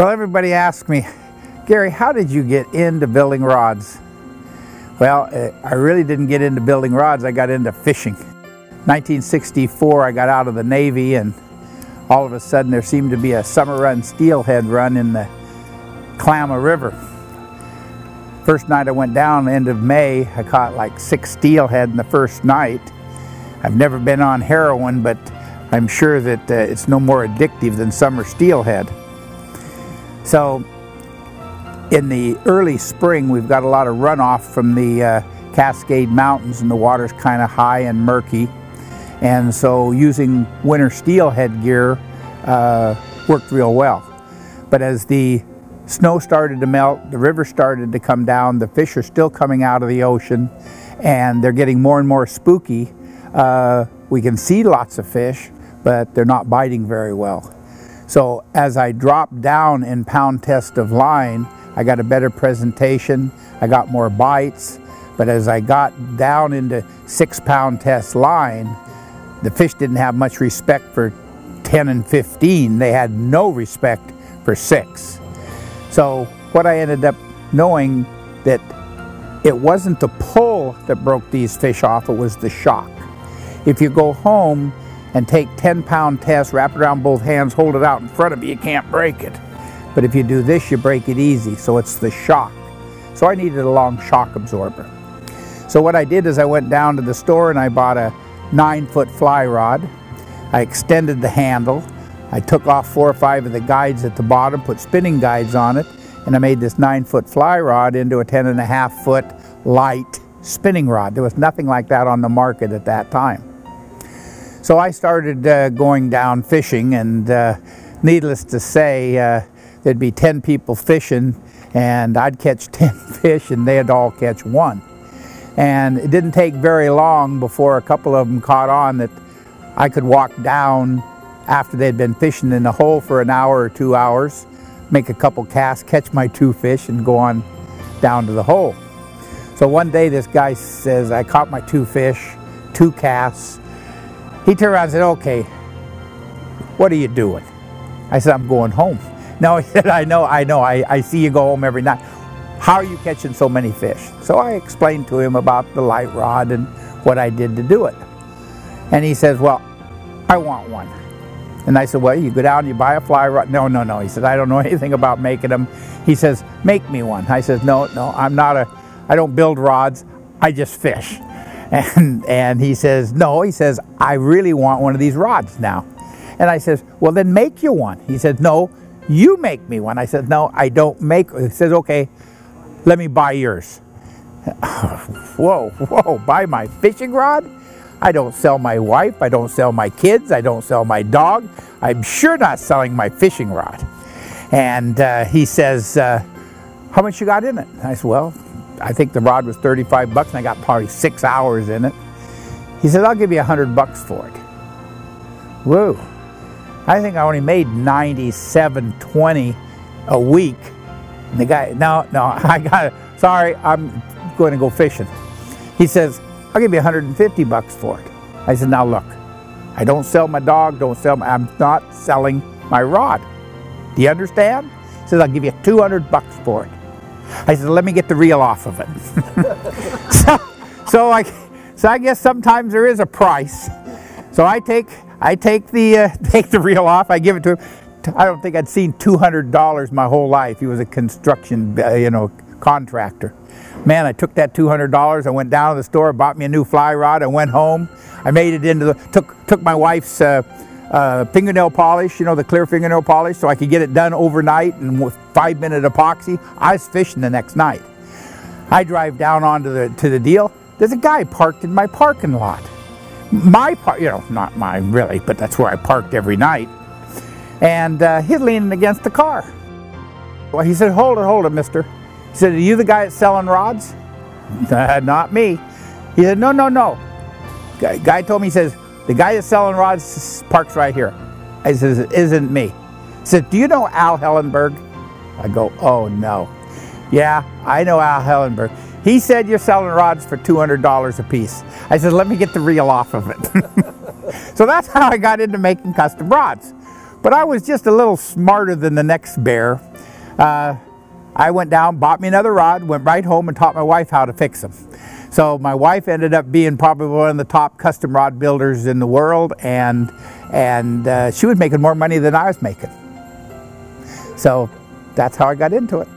Well, everybody asks me, Gary, how did you get into building rods? Well, I really didn't get into building rods, I got into fishing. 1964, I got out of the Navy, and all of a sudden there seemed to be a summer run steelhead run in the Klamath River. First night I went down, end of May, I caught like 6 steelhead in the first night. I've never been on heroin, but I'm sure that it's no more addictive than summer steelhead. So in the early spring, we've got a lot of runoff from the Cascade Mountains, and the water's kind of high and murky. And so using winter steelhead gear worked real well. But as the snow started to melt, the river started to come down, the fish are still coming out of the ocean, and they're getting more and more spooky. We can see lots of fish, but they're not biting very well. So as I dropped down in pound test of line, I got a better presentation, I got more bites, but as I got down into 6-pound test line, the fish didn't have much respect for 10 and 15. They had no respect for 6. So what I ended up knowing, that it wasn't the pull that broke these fish off, it was the shock. If you go home and take 10-pound tests, wrap it around both hands, hold it out in front of you, you can't break it. But if you do this, you break it easy, so it's the shock. So I needed a long shock absorber. So what I did is I went down to the store and I bought a 9-foot fly rod. I extended the handle. I took off 4 or 5 of the guides at the bottom, put spinning guides on it, and I made this 9-foot fly rod into a 10.5-foot light spinning rod. There was nothing like that on the market at that time. So I started going down fishing, and needless to say, there'd be 10 people fishing, and I'd catch 10 fish and they'd all catch 1. And it didn't take very long before a couple of them caught on that I could walk down after they'd been fishing in the hole for an hour or 2 hours, make a couple casts, catch my 2 fish, and go on down to the hole. So one day this guy says, I caught my 2 fish, 2 casts. He turned around and said, okay, what are you doing? I said, I'm going home. No, he said, I know, I see you go home every night. How are you catching so many fish? So I explained to him about the light rod and what I did to do it. And he says, well, I want one. And I said, well, you go down, you buy a fly rod. No. He said, I don't know anything about making them. He says, make me one. I said, no, I don't build rods, I just fish. And he says, no, he says, I really want one of these rods now. And I says, well, then make you one. He said, no, you make me one. I said, no, I don't make. He says, okay, let me buy yours. Whoa, buy my fishing rod? I don't sell my wife, I don't sell my kids, I don't sell my dog. I'm sure not selling my fishing rod. And he says, how much you got in it? I said, well, I think the rod was 35 bucks and I got probably 6 hours in it. He said, I'll give you $100 for it. Whoa. I think I only made $97.20 a week. And the guy, no, I got it. Sorry, I'm going to go fishing. He says, I'll give you $150 for it. I said, now look, I don't sell my dog, I'm not selling my rod. Do you understand? He says, I'll give you $200 for it. I said, let me get the reel off of it. so I guess sometimes there is a price. So I take the reel off, I give it to him. I don't think I'd seen $200 my whole life. He was a construction, contractor. Man, I took that $200, I went down to the store, bought me a new fly rod, I went home, I made it into took my wife's fingernail polish, the clear fingernail polish, so I could get it done overnight, and with 5-minute epoxy, I was fishing the next night. I drive down onto the deal. There's a guy parked in my parking lot. Not mine really, but that's where I parked every night. And he's leaning against the car. Well, he said, hold it, mister. He said, are you the guy that's selling rods? Not me. He said, no. Guy told me, he says, the guy that's selling rods parks right here. I says, it isn't me. He said, do you know Al Hellenberg? I go, oh no. Yeah, I know Al Hellenberg. He said you're selling rods for $200 a piece. I said, let me get the reel off of it. So that's how I got into making custom rods. But I was just a little smarter than the next bear. I went down, bought me another rod, went right home and taught my wife how to fix them. So my wife ended up being probably one of the top custom rod builders in the world, and she was making more money than I was making. So that's how I got into it.